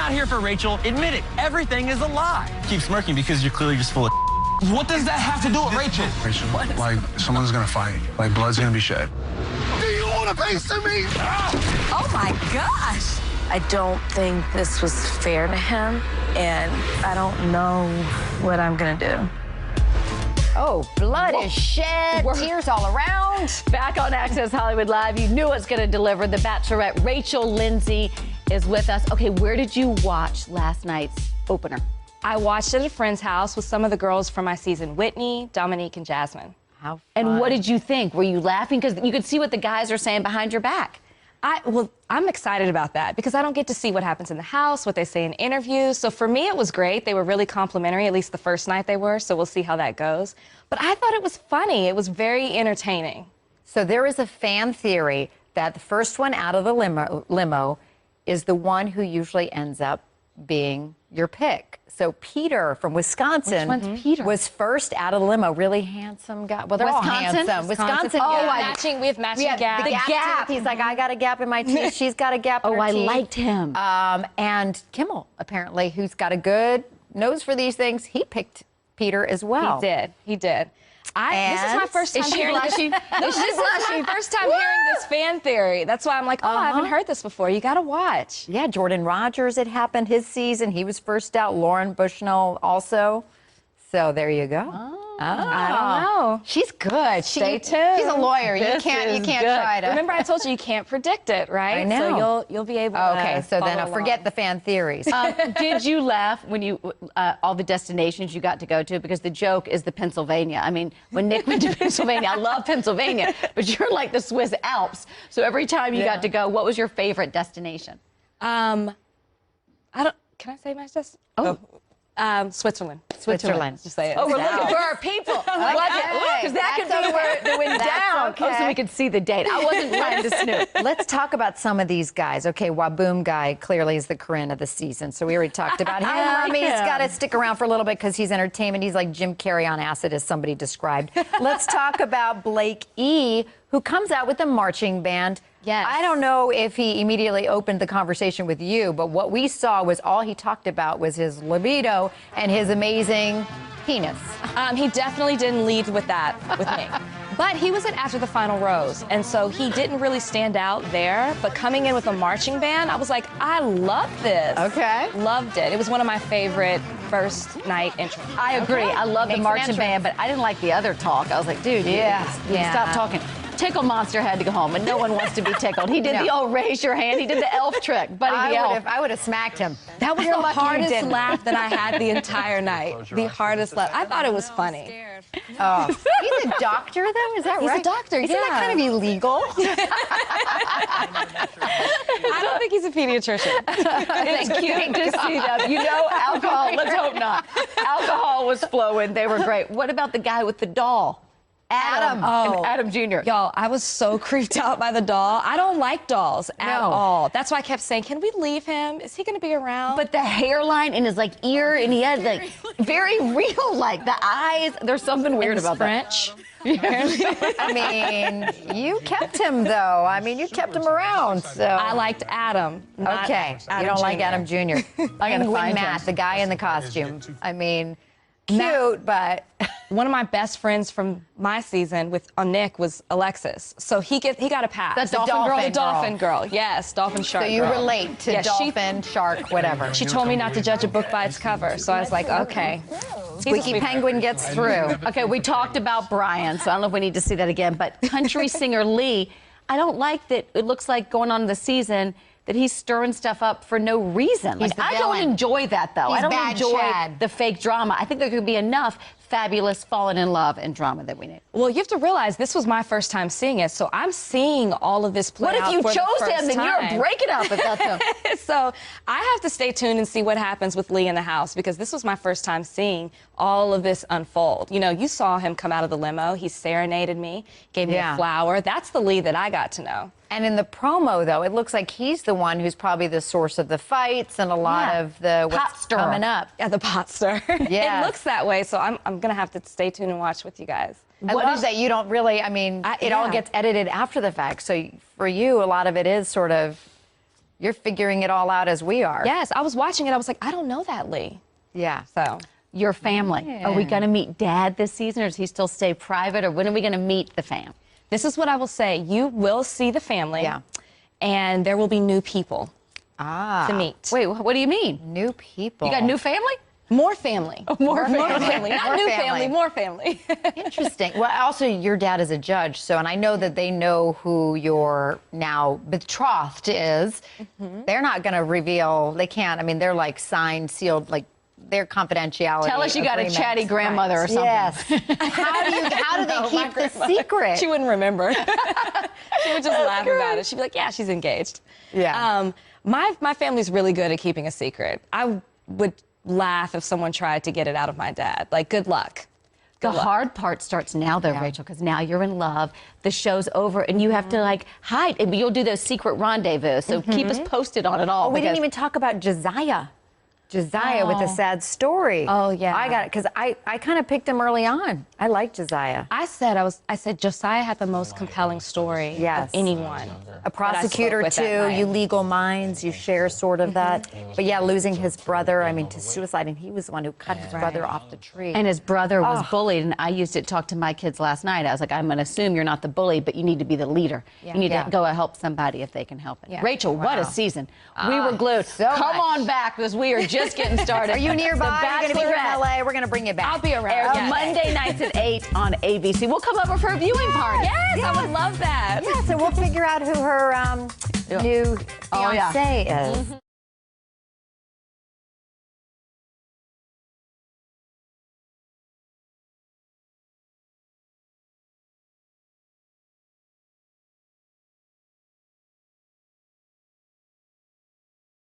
not here for Rachel. Admit it. Everything is a lie. Keep smirking because you're clearly just full of What does that have to do with Rachel? Rachel, like, someone's gonna fight. Like, blood's gonna be shed. Do you want a piece of me? Oh, my gosh. I don't think this was fair to him, and I don't know what I'm gonna do. Oh, blood is shed, tears all around. Back on Access Hollywood Live, you knew it's going to deliver. The Bachelorette, Rachel Lindsay, is with us. Okay, where did you watch last night's opener? I watched it at a friend's house with some of the girls from my season, Whitney, Dominique, and Jasmine. How fun. And what did you think? Were you laughing? Because you could see what the guys are saying behind your back. Well, I'm excited about that because I don't get to see what happens in the house, what they say in interviews. So for me, it was great. They were really complimentary, at least the first night they were. So we'll see how that goes. But I thought it was funny. It was very entertaining. So there is a fan theory that the first one out of the limo is the one who usually ends up being your pick. So Peter from Wisconsin was first out of the limo. Really handsome guy. Well, they're all handsome. Wisconsin. Oh, we have matching gaps. The gap. He's like, I got a gap in my teeth. She's got a gap in her teeth. I liked him. And Kimmel, apparently, who's got a good nose for these things, he picked Peter as well. He did. This is my first time hearing this. This is my first time hearing this fan theory. That's why I'm like, oh, I haven't heard this before. You got to watch. Yeah, Jordan Rogers, it happened his season. He was first out. Lauren Bushnell also. So there you go. I don't know. She's good. Stay tuned. She's a lawyer. You can't try to. Remember, I told you can't predict it, right? I know. So you'll be able to. Okay, so then I'll forget the fan theories. Did you laugh when you all the destinations you got to go to? Because the joke is the Pennsylvania. I mean, when Nick went to Pennsylvania, I love Pennsylvania, but you're like the Swiss Alps. So every time you got to go, what was your favorite destination? Can I say my destination? Oh. Switzerland. Just say it. Oh, we're looking for our people. Because that could be where it went down. Okay. Oh, so we could see the date. I wasn't trying to snoop. Let's talk about some of these guys. Okay, Waboom guy clearly is the Corinne of the season. So we already talked about him. I mean, he's got to stick around for a little bit because he's entertainment. He's like Jim Carrey on acid, as somebody described. Let's talk about Blake E., who comes out with a marching band. Yes. I don't know if he immediately opened the conversation with you, but what we saw was all he talked about was his libido and his amazing penis. He definitely didn't lead with that with me. But he was in After the Final Rose, and so he didn't really stand out there. But coming in with a marching band, I was like, I love this. Okay. Loved it. It was one of my favorite first night entries. I agree. I love the marching band, but I didn't like the other talk. I was like, dude, stop talking. Tickle Monster had to go home, and no one wants to be tickled. He did the old raise your hand. He did the elf trick, Buddy the elf. I would have smacked him. That was the hardest laugh that I had the entire night. The hardest laugh. I thought it was funny. Oh. He's a doctor, though? Is that right? He's a doctor, Isn't that kind of illegal? I don't think he's a pediatrician. It's cute to see them. You know, alcohol, let's hope not. Alcohol was flowing. They were great. What about the guy with the doll? Adam. Oh. Adam Jr. Y'all, I was so creeped out by the doll. I don't like dolls at all. That's why I kept saying, can we leave him? Is he going to be around? But the hairline in his ear, and he had like very real, like the eyes. There's something weird about French. That. I mean, you kept him though. I mean, you kept him around. So I liked Adam. Okay, Adam you don't Jr. like Adam Jr. I gotta find Matt, him. the guy in the costume. I mean, cute, but one of my best friends from my season on Nick was Alexis. So he got a pass. That's the dolphin girl. Yes, dolphin shark. So you girl. relate to dolphin, shark, whatever. She told me not to judge a book by its cover. So I was like, okay. Squeaky Penguin gets through. Okay, we talked about Brian, so I don't know if we need to see that again. But country singer Lee, I don't like that it looks like going on in the season that he's stirring stuff up for no reason. Like, I don't enjoy that, though. I don't enjoy the fake drama. I think there could be enough fabulous falling in love and drama that we need. Well, you have to realize this was my first time seeing it, so I'm seeing all of this play out. What if you chose him, then you're breaking up if that's him. So I have to stay tuned and see what happens with Lee in the house, because this was my first time seeing all of this unfold. You know, you saw him come out of the limo. He serenaded me, gave me a flower. That's the Lee that I got to know. And in the promo, though, it looks like he's the one who's probably the source of the fights and a lot of the what's coming up. Yeah, the pot stir. Yeah. It looks that way, so I'm going to have to stay tuned and watch with you guys. I love that you don't really, I mean, it all gets edited after the fact. So for you, a lot of it is sort of You're figuring it all out as we are. Yes, I was watching it. I was like, I don't know that Lee. Yeah. So. Your family. Yeah. Are we going to meet Dad this season, or does he still stay private, or when are we going to meet the fam? This is what I will say. You will see the family. Yeah. And there will be new people to meet. Wait, what do you mean? New people. You got new family? More family. More family. Not More new family. family, more family. Interesting. Well, also, your dad is a judge, so, and I know that they know who your now betrothed is. They're not going to reveal, they can't, I mean, they're like signed, sealed, like, their confidentiality. Tell us you got a chatty grandmother or something. Yes. How do they keep the secret? She wouldn't remember. She would just laugh about it. She'd be like, yeah, she's engaged. Yeah. My family's really good at keeping a secret. I would laugh if someone tried to get it out of my dad. Like, good luck. The hard part starts now, though, Rachel, because now you're in love. The show's over, and you have to, like, hide. And you'll do those secret rendezvous, so keep us posted on it all. Oh, we didn't even talk about Josiah. Josiah with a sad story. Oh, yeah. I got it, because I kind of picked him early on. I like Josiah. I said Josiah had the most compelling story of anyone. A prosecutor, too. You legal minds, you share sort of that. But yeah, losing his brother, I mean, to suicide, and he was the one who cut his brother off the tree. And his brother was bullied, and I used it to talk to my kids last night. I was like, I'm going to assume you're not the bully, but you need to be the leader. You need to go help somebody if they can help it. Rachel, what a season. We were glued. Come on back, because we are just getting started. Are you nearby? You're going to be here in LA. We're going to bring you back. I'll be around. Airs Monday nights at 8 on ABC. We'll come over for a viewing party. Yes, I would love that. Yeah, so we'll figure out who her new fiancé is.